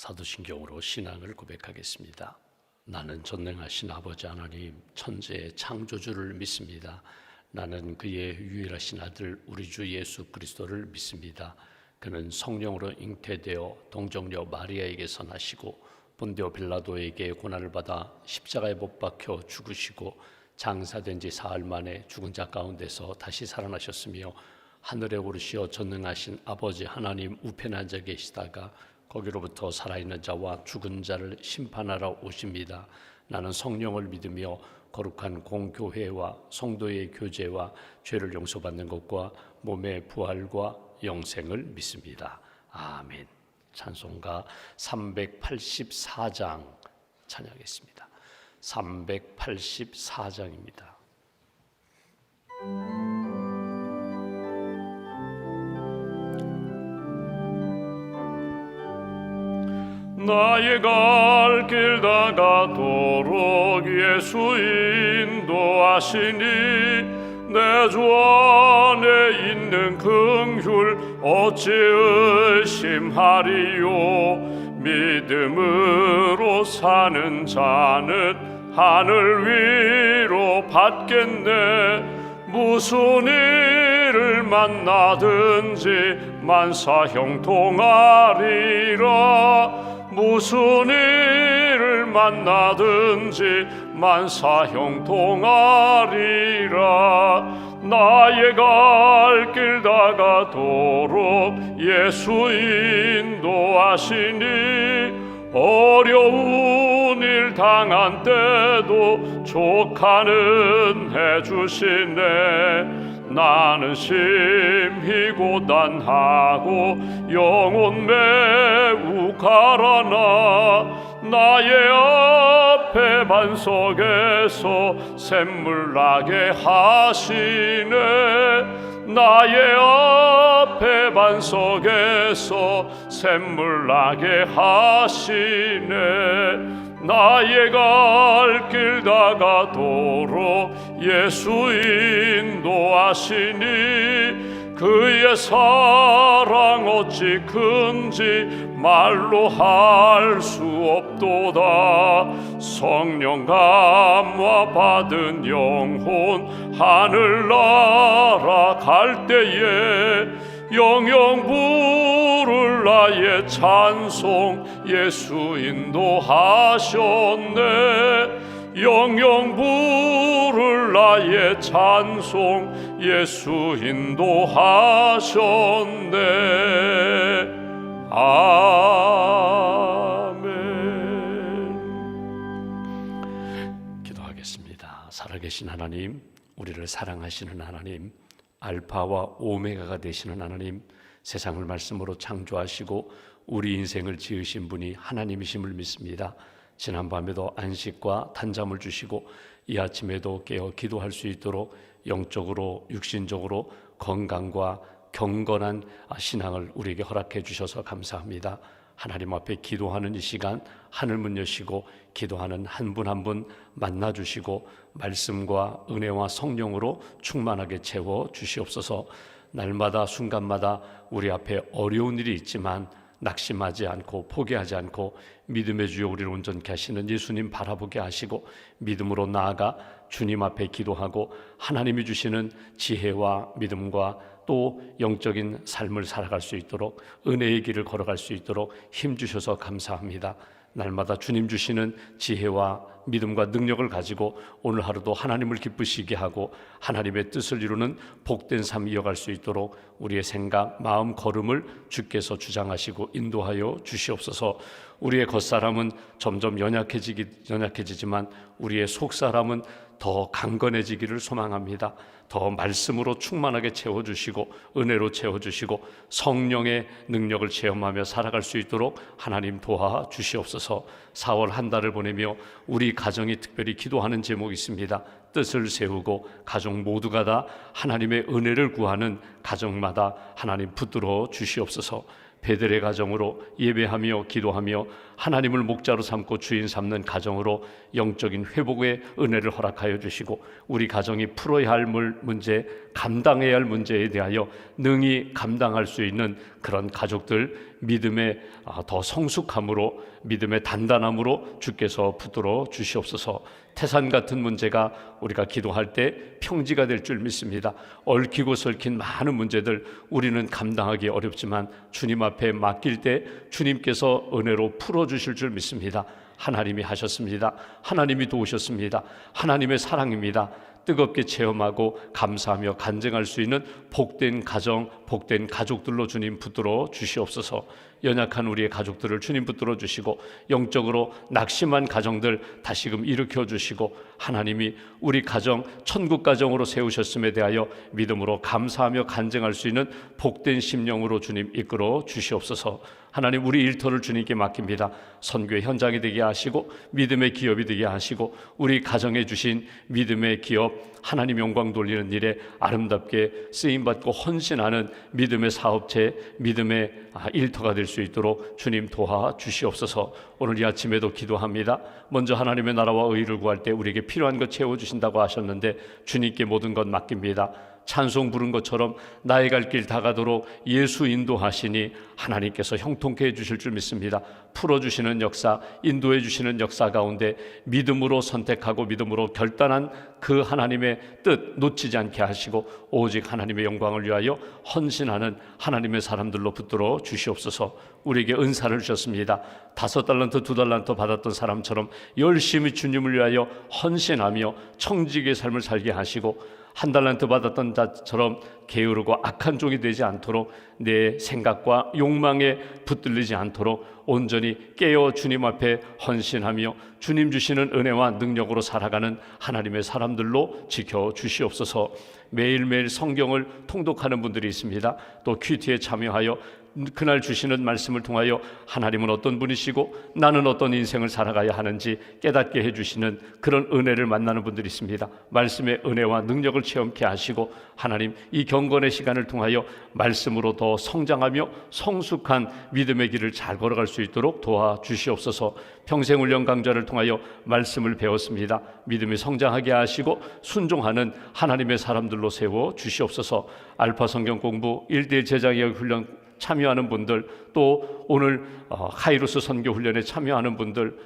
사도신경으로 신앙을 고백하겠습니다. 나는 전능하신 아버지 하나님 천지의 창조주를 믿습니다. 나는 그의 유일하신 아들 우리 주 예수 그리스도를 믿습니다. 그는 성령으로 잉태되어 동정녀 마리아에게서 나시고 본디오 빌라도에게 고난을 받아 십자가에 못 박혀 죽으시고 장사된 지 사흘 만에 죽은 자 가운데서 다시 살아나셨으며 하늘에 오르시어 전능하신 아버지 하나님 우편에 앉아 계시다가 거기로부터 살아있는 자와 죽은 자를 심판하러 오십니다. 나는 성령을 믿으며 거룩한 공교회와 성도의 교제와 죄를 용서받는 것과 몸의 부활과 영생을 믿습니다. 아멘. 찬송가 384장 찬양하겠습니다. 384장입니다. 나의 갈 길 다가도록 예수 인도하시니 내 주 안에 있는 긍휼 어찌 의심하리요. 믿음으로 사는 자는 하늘 위로 받겠네. 무슨 일을 만나든지 만사 형통하리라. 무슨 일을 만나든지 만사 형통하리라. 나의 갈 길 다가도록 예수 인도하시니 어려운 일 당한 때도 족하는 해주시네. 나는 심히 고단하고 영혼 매우 가라나. 나의 앞에 반석에서 샘물 나게 하시네. 나의 앞에 반석에서 샘물 나게 하시네. 나의 갈 길 다가도록 예수 인도하시니 그의 사랑 어찌 큰지 말로 할 수 없도다. 성령 감화 받은 영혼 하늘나라 갈 때에 영영 부를 나의 찬송 예수 인도하셨네. 영영 부를 나의 찬송 예수 인도하셨네. 아멘. 기도하겠습니다. 살아계신 하나님, 우리를 사랑하시는 하나님, 알파와 오메가가 되시는 하나님, 세상을 말씀으로 창조하시고 우리 인생을 지으신 분이 하나님이심을 믿습니다. 지난밤에도 안식과 단잠을 주시고 이 아침에도 깨어 기도할 수 있도록 영적으로 육신적으로 건강과 경건한 신앙을 우리에게 허락해 주셔서 감사합니다. 하나님 앞에 기도하는 이 시간 하늘 문 여시고 기도하는 한 분 한 분 만나 주시고 말씀과 은혜와 성령으로 충만하게 채워 주시옵소서. 날마다 순간마다 우리 앞에 어려운 일이 있지만 낙심하지 않고 포기하지 않고 믿음의 주여 우리를 온전케 하시는 예수님 바라보게 하시고 믿음으로 나아가 주님 앞에 기도하고 하나님이 주시는 지혜와 믿음과 또 영적인 삶을 살아갈 수 있도록 은혜의 길을 걸어갈 수 있도록 힘 주셔서 감사합니다. 날마다 주님 주시는 지혜와 믿음과 능력을 가지고 오늘 하루도 하나님을 기쁘시게 하고 하나님의 뜻을 이루는 복된 삶 이어갈 수 있도록 우리의 생각, 마음, 걸음을 주께서 주장하시고 인도하여 주시옵소서. 우리의 겉사람은 점점 연약해지지만 우리의 속사람은 더 강건해지기를 소망합니다. 더 말씀으로 충만하게 채워주시고 은혜로 채워주시고 성령의 능력을 체험하며 살아갈 수 있도록 하나님 도와주시옵소서. 4월 한 달을 보내며 우리 가정이 특별히 기도하는 제목이 있습니다. 뜻을 세우고 가족 모두가 다 하나님의 은혜를 구하는 가정마다 하나님 붙들어 주시옵소서. 베들의 가정으로 예배하며 기도하며 하나님을 목자로 삼고 주인 삼는 가정으로 영적인 회복의 은혜를 허락하여 주시고, 우리 가정이 풀어야 할 문제, 감당해야 할 문제에 대하여 능히 감당할 수 있는 그런 가족들, 믿음의 더 성숙함으로, 믿음의 단단함으로 주께서 붙들어 주시옵소서. 태산 같은 문제가 우리가 기도할 때 평지가 될 줄 믿습니다. 얽히고 설킨 많은 문제들 우리는 감당하기 어렵지만 주님 앞에 맡길 때 주님께서 은혜로 풀어주실 줄 믿습니다. 하나님이 하셨습니다. 하나님이 도우셨습니다. 하나님의 사랑입니다. 뜨겁게 체험하고 감사하며 간증할 수 있는 복된 가정, 복된 가족들로 주님 붙들어 주시옵소서. 연약한 우리의 가족들을 주님 붙들어 주시고, 영적으로 낙심한 가정들 다시금 일으켜 주시고, 하나님이 우리 가정 천국 가정으로 세우셨음에 대하여 믿음으로 감사하며 간증할 수 있는 복된 심령으로 주님 이끌어 주시옵소서. 하나님, 우리 일터를 주님께 맡깁니다. 선교의 현장이 되게 하시고 믿음의 기업이 되게 하시고, 우리 가정에 주신 믿음의 기업, 하나님 영광 돌리는 일에 아름답게 쓰임받고 헌신하는 믿음의 사업체, 믿음의 일터가 될 수 있도록 주님 도와주시옵소서. 오늘 이 아침에도 기도합니다. 먼저 하나님의 나라와 의를 구할 때 우리에게 필요한 것 채워주신다고 하셨는데 주님께 모든 것 맡깁니다. 찬송 부른 것처럼 나의 갈 길 다가도록 예수 인도하시니 하나님께서 형통케 해주실 줄 믿습니다. 풀어주시는 역사, 인도해 주시는 역사 가운데 믿음으로 선택하고 믿음으로 결단한 그 하나님의 뜻 놓치지 않게 하시고, 오직 하나님의 영광을 위하여 헌신하는 하나님의 사람들로 붙들어 주시옵소서. 우리에게 은사를 주셨습니다. 5달란트 2달란트 받았던 사람처럼 열심히 주님을 위하여 헌신하며 청지기의 삶을 살게 하시고, 1달란트 받았던 자처럼 게으르고 악한 종이 되지 않도록, 내 생각과 욕망에 붙들리지 않도록 온전히 깨어 주님 앞에 헌신하며 주님 주시는 은혜와 능력으로 살아가는 하나님의 사람들로 지켜주시옵소서. 매일매일 성경을 통독하는 분들이 있습니다. 또 큐티에 참여하여 그날 주시는 말씀을 통하여 하나님은 어떤 분이시고 나는 어떤 인생을 살아가야 하는지 깨닫게 해주시는 그런 은혜를 만나는 분들이 있습니다. 말씀의 은혜와 능력을 체험케 하시고, 하나님 이 경건의 시간을 통하여 말씀으로 더 성장하며 성숙한 믿음의 길을 잘 걸어갈 수 있도록 도와주시옵소서. 평생훈련 강좌를 통하여 말씀을 배웠습니다. 믿음이 성장하게 하시고 순종하는 하나님의 사람들로 세워 주시옵소서. 알파 성경 공부 1대1 제자개혁 훈련 참여하는 분들, 또 오늘 카이로스 선교 훈련에 참여하는 분들,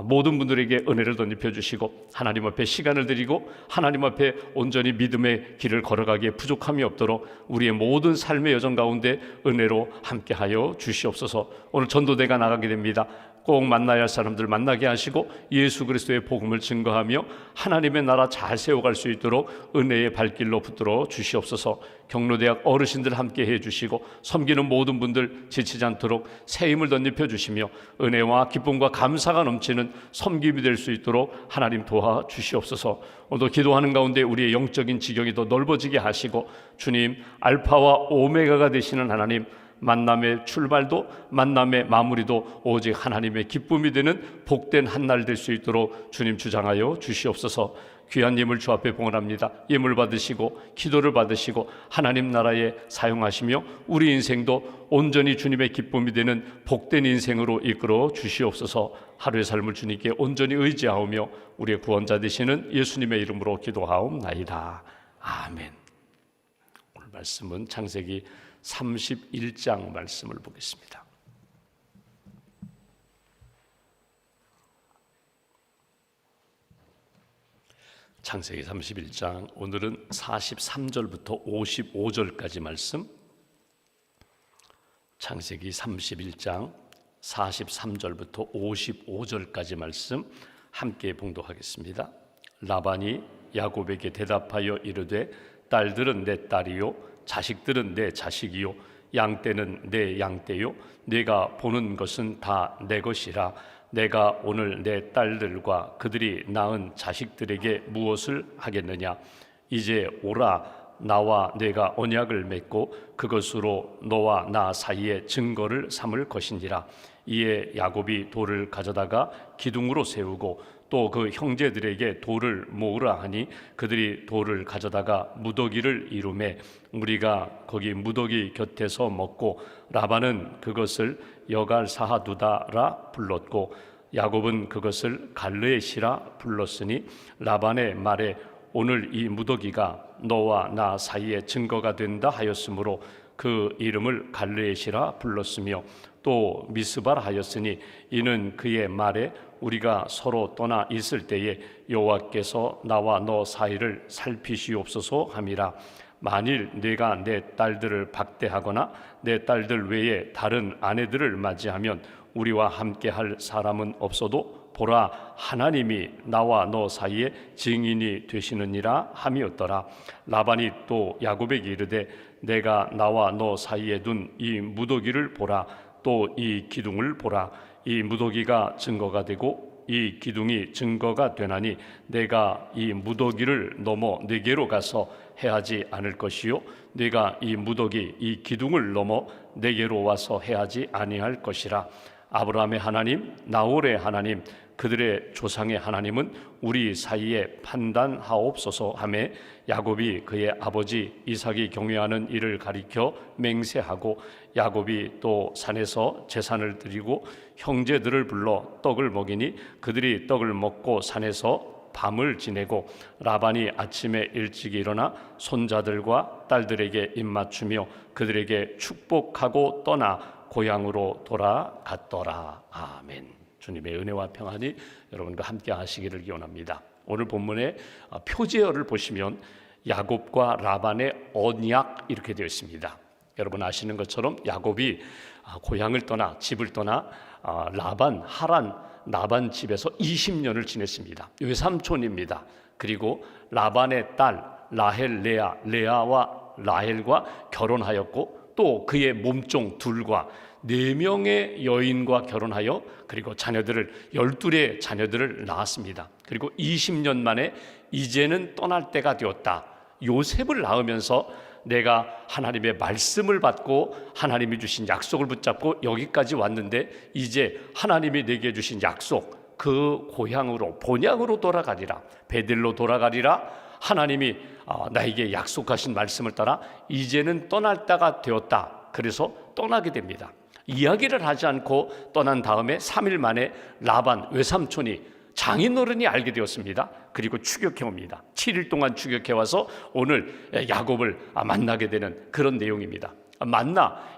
모든 분들에게 은혜를 덧입혀 주시고, 하나님 앞에 시간을 드리고 하나님 앞에 온전히 믿음의 길을 걸어가기에 부족함이 없도록 우리의 모든 삶의 여정 가운데 은혜로 함께하여 주시옵소서. 오늘 전도대가 나가게 됩니다. 꼭 만나야 할 사람들 만나게 하시고 예수 그리스도의 복음을 증거하며 하나님의 나라 잘 세워갈 수 있도록 은혜의 발길로 붙들어 주시옵소서. 경로대학 어르신들 함께 해주시고 섬기는 모든 분들 지치지 않도록 새 힘을 덧입혀 주시며 은혜와 기쁨과 감사가 넘치는 섬김이 될 수 있도록 하나님 도와주시옵소서. 오늘도 기도하는 가운데 우리의 영적인 지경이 더 넓어지게 하시고, 주님 알파와 오메가가 되시는 하나님, 만남의 출발도 만남의 마무리도 오직 하나님의 기쁨이 되는 복된 한 날 될 수 있도록 주님 주장하여 주시옵소서. 귀한 예물 주 앞에 봉헌합니다. 예물 받으시고 기도를 받으시고 하나님 나라에 사용하시며 우리 인생도 온전히 주님의 기쁨이 되는 복된 인생으로 이끌어 주시옵소서. 하루의 삶을 주님께 온전히 의지하오며 우리의 구원자 되시는 예수님의 이름으로 기도하옵나이다. 아멘. 오늘 말씀은 창세기 31장 말씀을 보겠습니다. 창세기 31장, 오늘은 43절부터 55절까지 말씀, 창세기 31장 43절부터 55절까지 말씀 함께 봉독하겠습니다. 라반이 야곱에게 대답하여 이르되, 딸들은 내 딸이요 자식들은 내 자식이요 양떼는 내 양떼요 네가 보는 것은 다 내 것이라. 내가 오늘 내 딸들과 그들이 낳은 자식들에게 무엇을 하겠느냐. 이제 오라, 나와 내가 언약을 맺고 그것으로 너와 나 사이에 증거를 삼을 것이니라. 이에 야곱이 돌을 가져다가 기둥으로 세우고 또 그 형제들에게 돌을 모으라 하니 그들이 돌을 가져다가 무더기를 이루매 우리가 거기 무더기 곁에서 먹고 라반은 그것을 여갈사하두다라 불렀고 야곱은 그것을 갈르에시라 불렀으니 라반의 말에 오늘 이 무더기가 너와 나 사이에 증거가 된다 하였으므로 그 이름을 갈르에시라 불렀으며 또 미스바라 하였으니 이는 그의 말에 우리가 서로 떠나 있을 때에 여호와께서 나와 너 사이를 살피시옵소서 함이라. 만일 네가 내 딸들을 박대하거나 내 딸들 외에 다른 아내들을 맞이하면 우리와 함께 할 사람은 없어도 보라 하나님이 나와 너 사이에 증인이 되시느니라 함이었더라. 라반이 또 야곱에게 이르되 내가 나와 너 사이에 둔 이 무더기를 보라. 또 이 기둥을 보라. 이 무더기가 증거가 되고 이 기둥이 증거가 되나니 내가 이 무더기를 넘어 네게로 가서 해하지 않을 것이요 네가 이 무더기 이 기둥을 넘어 네게로 와서 해하지 아니할 것이라. 아브라함의 하나님 나홀의 하나님 그들의 조상의 하나님은 우리 사이에 판단하옵소서 하매 야곱이 그의 아버지 이삭이 경외하는 이를 가리켜 맹세하고 야곱이 또 산에서 제산을 드리고 형제들을 불러 떡을 먹이니 그들이 떡을 먹고 산에서 밤을 지내고 라반이 아침에 일찍 일어나 손자들과 딸들에게 입맞추며 그들에게 축복하고 떠나 고향으로 돌아갔더라. 아멘. 주님의 은혜와 평안이 여러분과 함께 하시기를 기원합니다. 오늘 본문의 표제어를 보시면 야곱과 라반의 언약 이렇게 되어 있습니다. 여러분 아시는 것처럼 야곱이 고향을 떠나 집을 떠나 하란 라반 집에서 20년을 지냈습니다. 외삼촌입니다. 그리고 라반의 딸 레아와 라헬과 결혼하였고 또 그의 몸종 둘과 4명의 여인과 결혼하여 그리고 12의 자녀들을 낳았습니다. 그리고 20년 만에 이제는 떠날 때가 되었다. 요셉을 낳으면서 내가 하나님의 말씀을 받고 하나님이 주신 약속을 붙잡고 여기까지 왔는데 이제 하나님이 내게 주신 약속 그 고향으로 본향으로 돌아가리라. 베들로 돌아가리라. 하나님이 나에게 약속하신 말씀을 따라 이제는 떠날 때가 되었다. 그래서 떠나게 됩니다. 이야기를 하지 않고 떠난 다음에 3일 만에 라반 외삼촌이 장인어른이 알게 되었습니다. 그리고 추격해 옵니다. 7일 동안 추격해 와서 오늘 야곱을 만나게 되는 그런 내용입니다.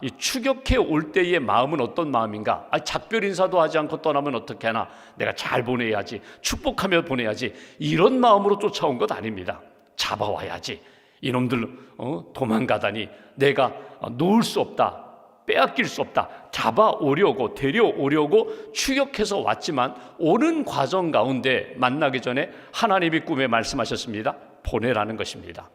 이 추격해 올 때의 마음은 어떤 마음인가? 작별 인사도 하지 않고 떠나면 어떻게 하나? 내가 잘 보내야지, 축복하며 보내야지, 이런 마음으로 쫓아온 것 아닙니다. 잡아와야지, 이놈들 도망가다니 내가 놓을 수 없다, 빼앗길 수 없다, 잡아오려고 데려오려고 추격해서 왔지만 오는 과정 가운데 만나기 전에 하나님이 꿈에 말씀하셨습니다. 보내라는 것입니다.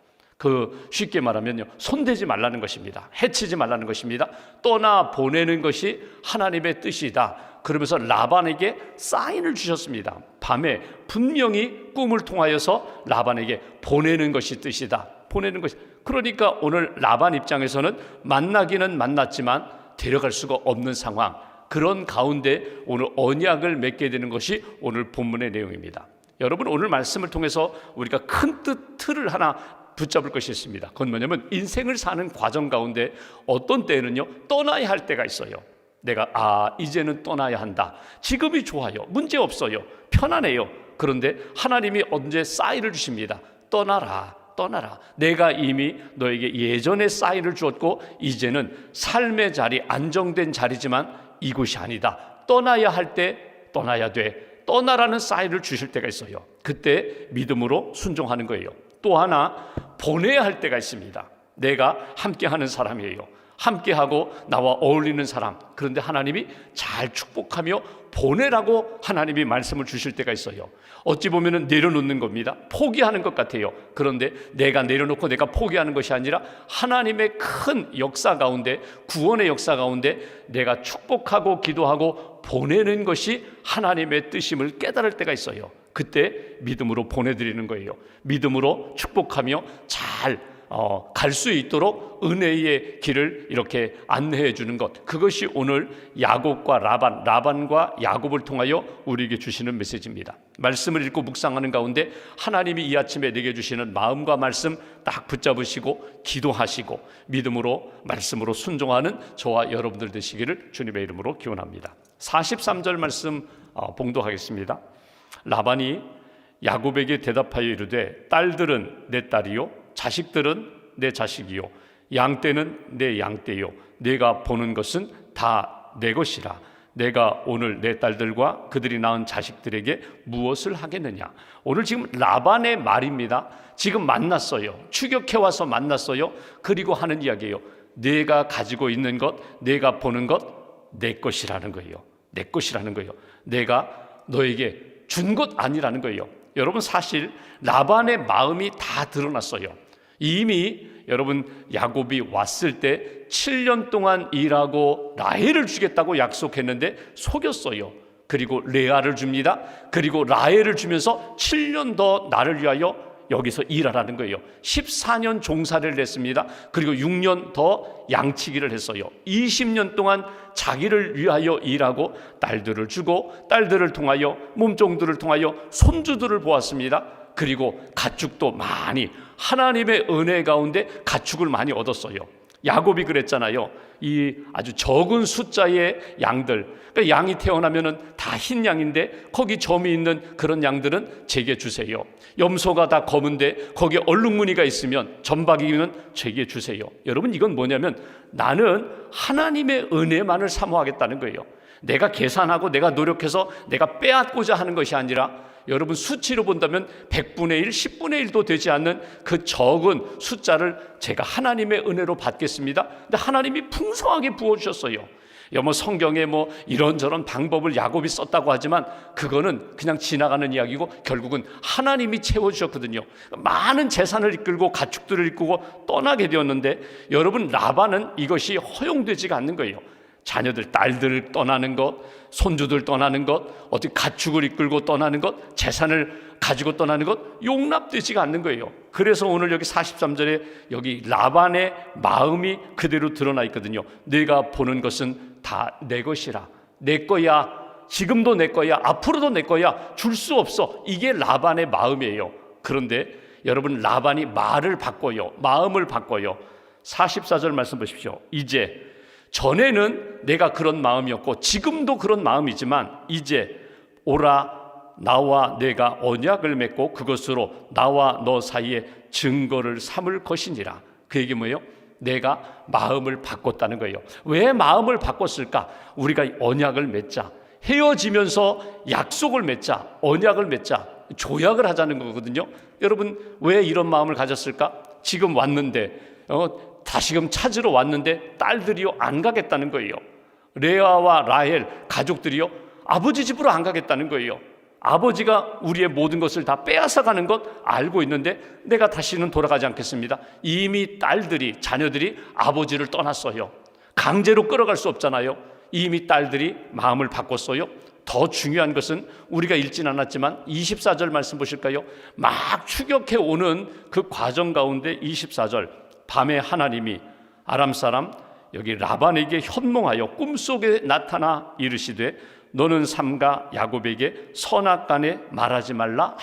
쉽게 말하면요, 손대지 말라는 것입니다. 해치지 말라는 것입니다. 떠나 보내는 것이 하나님의 뜻이다. 그러면서 라반에게 사인을 주셨습니다. 밤에 분명히 꿈을 통하여서 라반에게 보내는 것이 뜻이다. 보내는 것이. 그러니까 오늘 라반 입장에서는 만나기는 만났지만 데려갈 수가 없는 상황, 그런 가운데 오늘 언약을 맺게 되는 것이 오늘 본문의 내용입니다. 여러분, 오늘 말씀을 통해서 우리가 큰 틀을 하나 붙잡을 것이 있습니다. 그건 뭐냐면 인생을 사는 과정 가운데 어떤 때에는요, 떠나야 할 때가 있어요. 내가 이제는 떠나야 한다. 지금이 좋아요. 문제 없어요. 편안해요. 그런데 하나님이 언제 사인을 주십니다. 떠나라. 내가 이미 너에게 예전에 사인을 주었고 이제는 삶의 자리, 안정된 자리지만 이곳이 아니다. 떠나야 할 때 떠나야 돼. 떠나라는 사인을 주실 때가 있어요. 그때 믿음으로 순종하는 거예요. 또 하나, 보내야 할 때가 있습니다. 내가 함께하는 사람이에요. 함께하고 나와 어울리는 사람. 그런데 하나님이 잘 축복하며 보내라고 하나님이 말씀을 주실 때가 있어요. 어찌 보면 내려놓는 겁니다. 포기하는 것 같아요. 그런데 내가 내려놓고 내가 포기하는 것이 아니라 하나님의 큰 역사 가운데, 구원의 역사 가운데 내가 축복하고 기도하고 보내는 것이 하나님의 뜻임을 깨달을 때가 있어요. 그때 믿음으로 보내드리는 거예요. 믿음으로 축복하며 잘 갈 수 있도록 은혜의 길을 이렇게 안내해 주는 것, 그것이 오늘 야곱과 라반과 야곱을 통하여 우리에게 주시는 메시지입니다. 말씀을 읽고 묵상하는 가운데 하나님이 이 아침에 내게 주시는 마음과 말씀 딱 붙잡으시고 기도하시고 믿음으로 말씀으로 순종하는 저와 여러분들 되시기를 주님의 이름으로 기원합니다. 43절 말씀 봉독하겠습니다. 라반이 야곱에게 대답하여 이르되 딸들은 내 딸이요 자식들은 내 자식이요 양떼는 내 양떼요 내가 보는 것은 다 내 것이라. 내가 오늘 내 딸들과 그들이 낳은 자식들에게 무엇을 하겠느냐. 오늘 지금 라반의 말입니다. 지금 만났어요. 추격해 와서 만났어요. 그리고 하는 이야기예요. 내가 가지고 있는 것, 내가 보는 것, 내 것이라는 거예요. 내 것이라는 거예요. 내가 너에게 준 것 아니라는 거예요. 여러분, 사실 라반의 마음이 다 드러났어요. 이미 여러분, 야곱이 왔을 때 7년 동안 일하고 라헬을 주겠다고 약속했는데 속였어요. 그리고 레아를 줍니다. 그리고 라헬을 주면서 7년 더 나를 위하여 여기서 일하라는 거예요. 14년 종살이를 했습니다. 그리고 6년 더 양치기를 했어요. 20년 동안 자기를 위하여 일하고 딸들을 주고 딸들을 통하여 몸종들을 통하여 손주들을 보았습니다. 그리고 가축도 많이, 하나님의 은혜 가운데 가축을 많이 얻었어요. 야곱이 그랬잖아요. 이 아주 적은 숫자의 양들, 그러니까 양이 태어나면은 다 흰 양인데 거기 점이 있는 그런 양들은 제게 주세요. 염소가 다 검은데 거기에 얼룩무늬가 있으면, 점박이면 제게 주세요. 여러분, 이건 뭐냐면 나는 하나님의 은혜만을 사모하겠다는 거예요. 내가 계산하고 내가 노력해서 내가 빼앗고자 하는 것이 아니라, 여러분, 수치로 본다면 100분의 1, 10분의 1도 되지 않는 그 적은 숫자를 제가 하나님의 은혜로 받겠습니다. 근데 하나님이 풍성하게 부어주셨어요. 성경에 이런저런 방법을 야곱이 썼다고 하지만 그거는 그냥 지나가는 이야기고 결국은 하나님이 채워주셨거든요. 많은 재산을 이끌고 가축들을 이끌고 떠나게 되었는데, 여러분, 라반은 이것이 허용되지가 않는 거예요. 자녀들, 딸들을 떠나는 것, 손주들 떠나는 것, 어떻게 가축을 이끌고 떠나는 것, 재산을 가지고 떠나는 것, 용납되지가 않는 거예요. 그래서 오늘 여기 43절에 여기 라반의 마음이 그대로 드러나 있거든요. 내가 보는 것은 다 내 것이라. 내 거야. 지금도 내 거야. 앞으로도 내 거야. 줄 수 없어. 이게 라반의 마음이에요. 그런데 여러분, 라반이 말을 바꿔요. 마음을 바꿔요. 44절 말씀 보십시오. 이제, 전에는 내가 그런 마음이었고 지금도 그런 마음이지만 이제 오라, 나와 내가 언약을 맺고 그것으로 나와 너 사이에 증거를 삼을 것이니라. 그 얘기 뭐예요? 내가 마음을 바꿨다는 거예요. 왜 마음을 바꿨을까? 우리가 언약을 맺자, 헤어지면서 약속을 맺자, 언약을 맺자, 조약을 하자는 거거든요. 여러분, 왜 이런 마음을 가졌을까? 지금 왔는데 다시금 찾으러 왔는데 딸들이요 안 가겠다는 거예요. 레아와 라헬 가족들이요 아버지 집으로 안 가겠다는 거예요. 아버지가 우리의 모든 것을 다 빼앗아 가는 것 알고 있는데 내가 다시는 돌아가지 않겠습니다. 이미 딸들이, 자녀들이 아버지를 떠났어요. 강제로 끌어갈 수 없잖아요. 이미 딸들이 마음을 바꿨어요. 더 중요한 것은 우리가 읽진 않았지만 24절 말씀 보실까요? 막 추격해 오는 그 과정 가운데 24절, 밤에 하나님이 아람 사람 여기 라반에게 현몽하여 꿈속에 나타나 이르시되 너는 삼가 야곱에게 선악간에 말하지 말라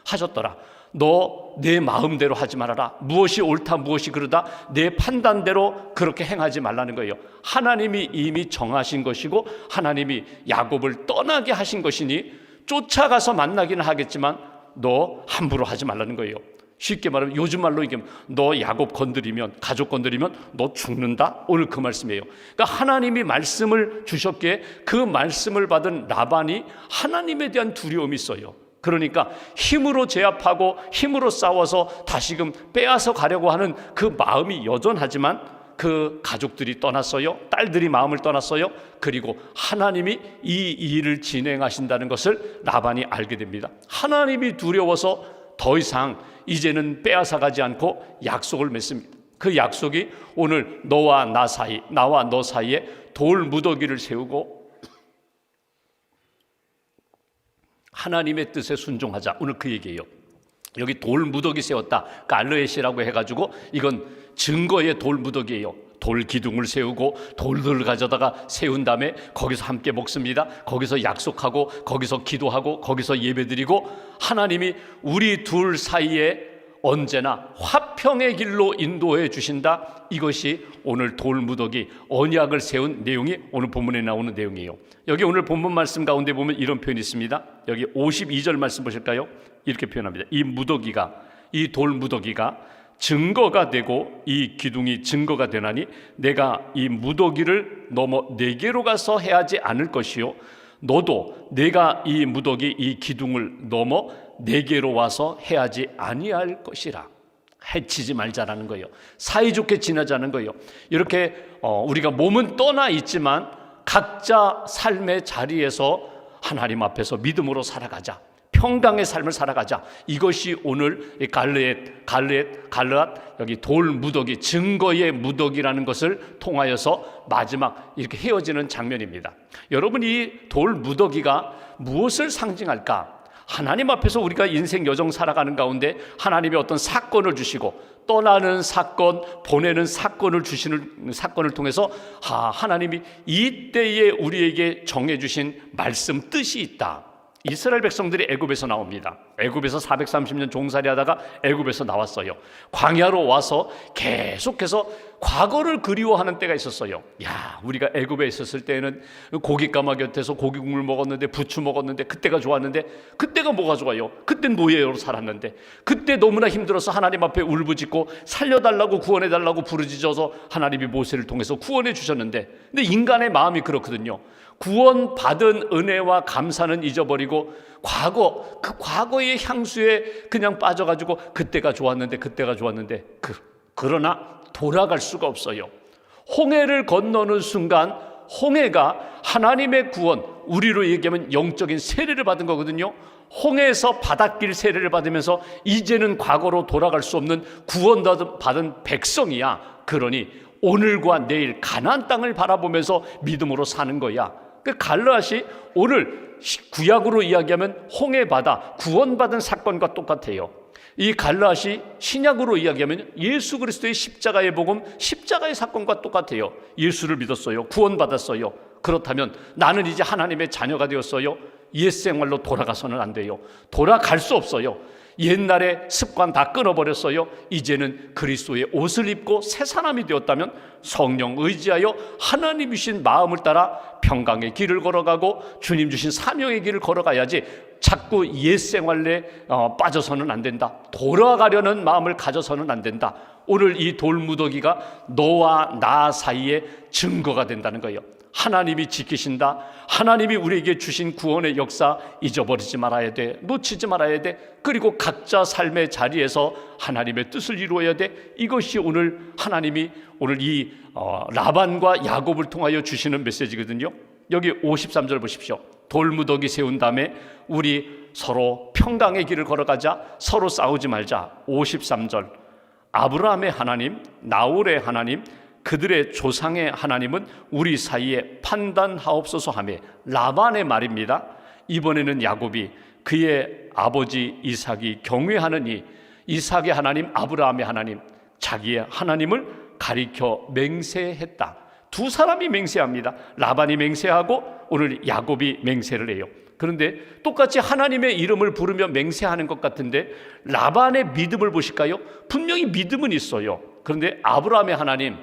하셨더라. 너 내 마음대로 하지 말아라. 무엇이 옳다 무엇이 그르다 내 판단대로 그렇게 행하지 말라는 거예요. 하나님이 이미 정하신 것이고 하나님이 야곱을 떠나게 하신 것이니 쫓아가서 만나기는 하겠지만 너 함부로 하지 말라는 거예요. 쉽게 말하면 요즘 말로 이게 너 야곱 건드리면, 가족 건드리면 너 죽는다. 오늘 그 말씀이에요. 그러니까 하나님이 말씀을 주셨기에 그 말씀을 받은 라반이 하나님에 대한 두려움이 있어요. 그러니까 힘으로 제압하고 힘으로 싸워서 다시금 빼앗아 가려고 하는 그 마음이 여전하지만 그 가족들이 떠났어요. 딸들이 마음을 떠났어요. 그리고 하나님이 이 일을 진행하신다는 것을 라반이 알게 됩니다. 하나님이 두려워서 더 이상 이제는 빼앗아가지 않고 약속을 맺습니다. 그 약속이 오늘 너와 나 사이, 나와 너 사이에 돌 무더기를 세우고 하나님의 뜻에 순종하자. 오늘 그 얘기예요. 여기 돌 무더기 세웠다, 갈르엣이라고 해가지고 이건 증거의 돌 무더기예요. 돌 기둥을 세우고 돌들을 가져다가 세운 다음에 거기서 함께 먹습니다. 거기서 약속하고 거기서 기도하고 거기서 예배드리고 하나님이 우리 둘 사이에 언제나 화평의 길로 인도해 주신다. 이것이 오늘 돌 무더기 언약을 세운 내용이 오늘 본문에 나오는 내용이에요. 여기 오늘 본문 말씀 가운데 보면 이런 표현이 있습니다. 여기 52절 말씀 보실까요? 이렇게 표현합니다. 이 무더기가, 이 돌 무더기가 증거가 되고 이 기둥이 증거가 되나니 내가 이 무더기를 넘어 네게로 가서 해하지 않을 것이요 너도 내가 이 무더기 이 기둥을 넘어 네게로 와서 해하지 아니할 것이라. 해치지 말자라는 거예요. 사이좋게 지내자는 거예요. 이렇게 우리가 몸은 떠나 있지만 각자 삶의 자리에서 하나님 앞에서 믿음으로 살아가자. 평강의 삶을 살아가자. 이것이 오늘 갈르앗 여기 돌 무더기, 증거의 무더기라는 것을 통하여서 마지막 이렇게 헤어지는 장면입니다. 여러분, 이 돌 무더기가 무엇을 상징할까? 하나님 앞에서 우리가 인생 여정 살아가는 가운데 하나님이 어떤 사건을 주시고 떠나는 사건, 보내는 사건을 주시는 사건을 통해서 하나님이 이때에 우리에게 정해주신 말씀, 뜻이 있다. 이스라엘 백성들이 애굽에서 나옵니다. 애굽에서 430년 종살이 하다가 애굽에서 나왔어요. 광야로 와서 계속해서 과거를 그리워하는 때가 있었어요. 우리가 애굽에 있었을 때는 고깃가마 곁에서 고기국물 먹었는데, 부추 먹었는데, 그때가 좋았는데, 그때가 뭐가 좋아요? 그땐 노예로 살았는데, 그때 너무나 힘들어서 하나님 앞에 울부짖고 살려달라고, 구원해달라고 부르짖어서 하나님이 모세를 통해서 구원해 주셨는데, 근데 인간의 마음이 그렇거든요. 구원받은 은혜와 감사는 잊어버리고 그 과거의 향수에 그냥 빠져가지고 그때가 좋았는데 그러나 돌아갈 수가 없어요. 홍해를 건너는 순간 홍해가 하나님의 구원, 우리로 얘기하면 영적인 세례를 받은 거거든요. 홍해에서 바닷길 세례를 받으면서 이제는 과거로 돌아갈 수 없는 구원받은 백성이야. 그러니 오늘과 내일 가나안 땅을 바라보면서 믿음으로 사는 거야. 그 갈르앗이 오늘 구약으로 이야기하면 홍해바다 구원받은 사건과 똑같아요. 이 갈르앗이 신약으로 이야기하면 예수 그리스도의 십자가의 복음, 십자가의 사건과 똑같아요. 예수를 믿었어요. 구원받았어요. 그렇다면 나는 이제 하나님의 자녀가 되었어요. 옛 생활로 돌아가서는 안 돼요. 돌아갈 수 없어요. 옛날에 습관 다 끊어버렸어요. 이제는 그리스도의 옷을 입고 새 사람이 되었다면 성령 의지하여 하나님 주신 마음을 따라 평강의 길을 걸어가고 주님 주신 사명의 길을 걸어가야지 자꾸 옛 생활에 빠져서는 안 된다. 돌아가려는 마음을 가져서는 안 된다. 오늘 이 돌무더기가 너와 나 사이에 증거가 된다는 거예요. 하나님이 지키신다. 하나님이 우리에게 주신 구원의 역사 잊어버리지 말아야 돼. 놓치지 말아야 돼. 그리고 각자 삶의 자리에서 하나님의 뜻을 이루어야 돼. 이것이 오늘 하나님이 오늘 이 라반과 야곱을 통하여 주시는 메시지거든요. 여기 53절 보십시오. 돌무더기 세운 다음에 우리 서로 평강의 길을 걸어가자. 서로 싸우지 말자. 53절 아브라함의 하나님, 나홀의 하나님, 그들의 조상의 하나님은 우리 사이에 판단하옵소서 하며, 라반의 말입니다. 이번에는 야곱이 그의 아버지 이삭이 경외하는 이 이삭의 하나님, 아브라함의 하나님, 자기의 하나님을 가리켜 맹세했다. 두 사람이 맹세합니다. 라반이 맹세하고 오늘 야곱이 맹세를 해요. 그런데 똑같이 하나님의 이름을 부르며 맹세하는 것 같은데 라반의 믿음을 보실까요? 분명히 믿음은 있어요. 그런데 아브라함의 하나님,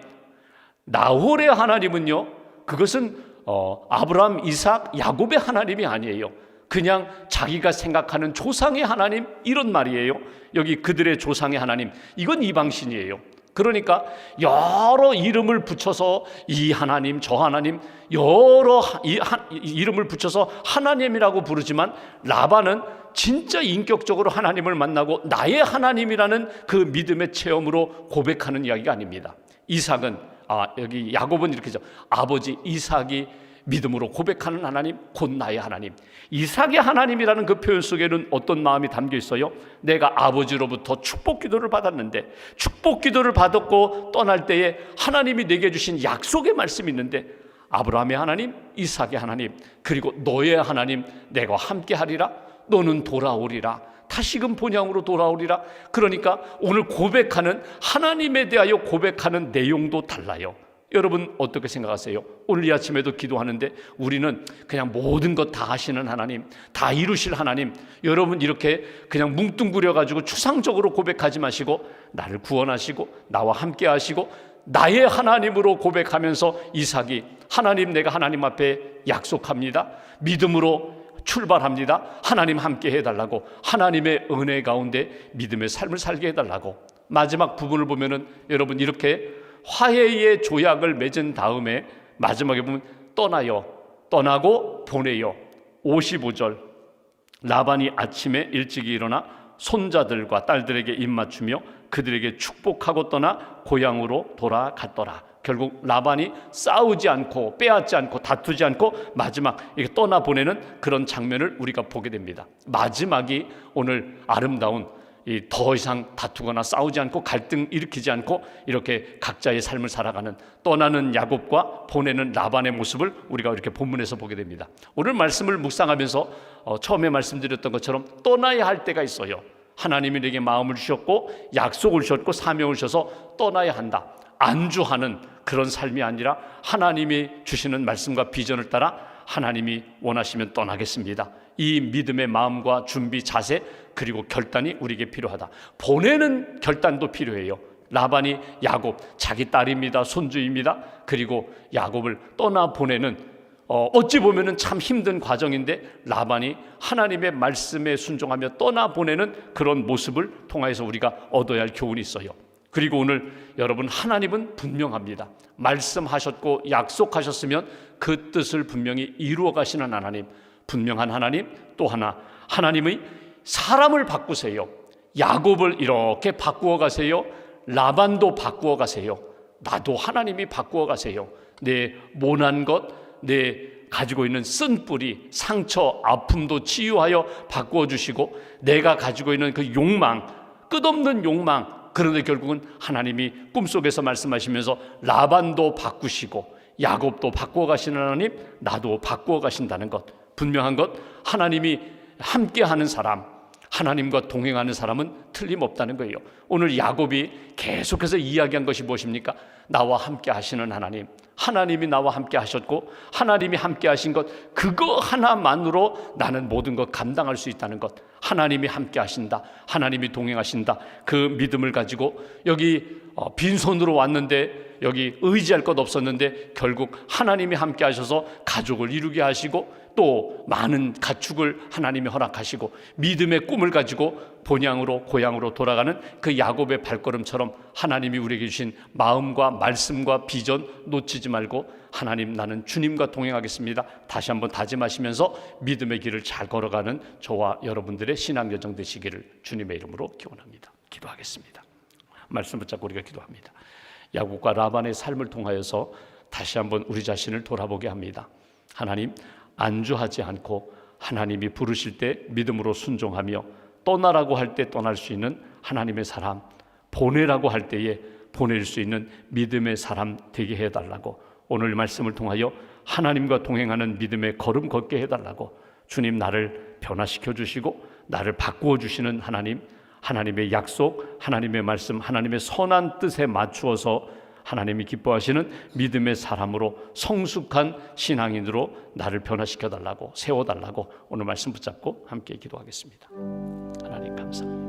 나홀의 하나님은요, 그것은 아브라함, 이삭, 야곱의 하나님이 아니에요. 그냥 자기가 생각하는 조상의 하나님, 이런 말이에요. 여기 그들의 조상의 하나님, 이건 이방신이에요. 그러니까 여러 이름을 붙여서 이 하나님, 저 하나님, 여러 이름을 붙여서 하나님이라고 부르지만 라반은 진짜 인격적으로 하나님을 만나고 나의 하나님이라는 그 믿음의 체험으로 고백하는 이야기가 아닙니다. 이삭은 여기 야곱은 이렇게 죠. 아버지 이삭이 믿음으로 고백하는 하나님, 곧 나의 하나님. 이삭의 하나님이라는 그 표현 속에는 어떤 마음이 담겨 있어요? 내가 아버지로부터 축복 기도를 받았는데, 축복 기도를 받았고 떠날 때에 하나님이 내게 주신 약속의 말씀이 있는데, 아브라함의 하나님, 이삭의 하나님, 그리고 너의 하나님, 내가 함께 하리라. 너는 돌아오리라. 다시금 본향으로 돌아오리라. 그러니까 오늘 고백하는, 하나님에 대하여 고백하는 내용도 달라요. 여러분 어떻게 생각하세요? 오늘 이 아침에도 기도하는데 우리는 그냥 모든 것 다 하시는 하나님, 다 이루실 하나님, 여러분 이렇게 그냥 뭉뚱그려 가지고 추상적으로 고백하지 마시고 나를 구원하시고 나와 함께 하시고 나의 하나님으로 고백하면서 이삭이, 하나님, 내가 하나님 앞에 약속합니다, 믿음으로 출발합니다, 하나님 함께 해달라고, 하나님의 은혜 가운데 믿음의 삶을 살게 해달라고. 마지막 부분을 보면은 여러분 이렇게 화해의 조약을 맺은 다음에 마지막에 보면 떠나요. 떠나고 보내요. 55절, 라반이 아침에 일찍이 일어나 손자들과 딸들에게 입맞추며 그들에게 축복하고 떠나 고향으로 돌아갔더라. 결국 라반이 싸우지 않고 빼앗지 않고 다투지 않고 마지막 이렇게 떠나보내는 그런 장면을 우리가 보게 됩니다. 마지막이 오늘 아름다운, 더 이상 다투거나 싸우지 않고 갈등 일으키지 않고 이렇게 각자의 삶을 살아가는, 떠나는 야곱과 보내는 라반의 모습을 우리가 이렇게 본문에서 보게 됩니다. 오늘 말씀을 묵상하면서 처음에 말씀드렸던 것처럼 떠나야 할 때가 있어요. 하나님이 내게 마음을 주셨고 약속을 주셨고 사명을 주셔서 떠나야 한다. 안주하는 그런 삶이 아니라 하나님이 주시는 말씀과 비전을 따라 하나님이 원하시면 떠나겠습니다. 이 믿음의 마음과 준비, 자세, 그리고 결단이 우리에게 필요하다. 보내는 결단도 필요해요. 라반이 야곱, 자기 딸입니다, 손주입니다. 그리고 야곱을 떠나보내는, 어찌 보면 참 힘든 과정인데 라반이 하나님의 말씀에 순종하며 떠나보내는 그런 모습을 통해서 우리가 얻어야 할 교훈이 있어요. 그리고 오늘 여러분, 하나님은 분명합니다. 말씀하셨고 약속하셨으면 그 뜻을 분명히 이루어 가시는 하나님, 분명한 하나님. 또 하나, 하나님의 사람을 바꾸세요. 야곱을 이렇게 바꾸어 가세요. 라반도 바꾸어 가세요. 나도 하나님이 바꾸어 가세요. 내 모난 것, 내 가지고 있는 쓴뿌리, 상처, 아픔도 치유하여 바꾸어 주시고, 내가 가지고 있는 그 욕망, 끝없는 욕망, 그런데 결국은 하나님이 꿈속에서 말씀하시면서 라반도 바꾸시고 야곱도 바꾸어 가시는 하나님, 나도 바꾸어 가신다는 것. 분명한 것, 하나님이 함께하는 사람, 하나님과 동행하는 사람은 틀림없다는 거예요. 오늘 야곱이 계속해서 이야기한 것이 무엇입니까? 나와 함께 하시는 하나님, 하나님이 나와 함께 하셨고 하나님이 함께 하신 것, 그거 하나만으로 나는 모든 것 감당할 수 있다는 것. 하나님이 함께 하신다, 하나님이 동행하신다, 그 믿음을 가지고 여기 빈손으로 왔는데, 여기 의지할 것 없었는데 결국 하나님이 함께 하셔서 가족을 이루게 하시고 또 많은 가축을 하나님이 허락하시고 믿음의 꿈을 가지고 본향으로 고향으로 돌아가는 그 야곱의 발걸음처럼 하나님이 우리에게 주신 마음과 말씀과 비전 놓치지 말고, 하나님, 나는 주님과 동행하겠습니다, 다시 한번 다짐하시면서 믿음의 길을 잘 걸어가는 저와 여러분들의 신앙 여정 되시기를 주님의 이름으로 기원합니다. 기도하겠습니다. 말씀 붙잡고 우리가 기도합니다. 야곱과 라반의 삶을 통하여서 다시 한번 우리 자신을 돌아보게 합니다. 하나님, 안주하지 않고 하나님이 부르실 때 믿음으로 순종하며 떠나라고 할 때 떠날 수 있는 하나님의 사람, 보내라고 할 때에 보낼 수 있는 믿음의 사람 되게 해달라고, 오늘 말씀을 통하여 하나님과 동행하는 믿음의 걸음 걷게 해달라고, 주님, 나를 변화시켜 주시고 나를 바꾸어 주시는 하나님, 하나님의 약속, 하나님의 말씀, 하나님의 선한 뜻에 맞추어서 하나님이 기뻐하시는 믿음의 사람으로, 성숙한 신앙인으로 나를 변화시켜 달라고, 세워 달라고 오늘 말씀 붙잡고 함께 기도하겠습니다. 하나님 감사합니다.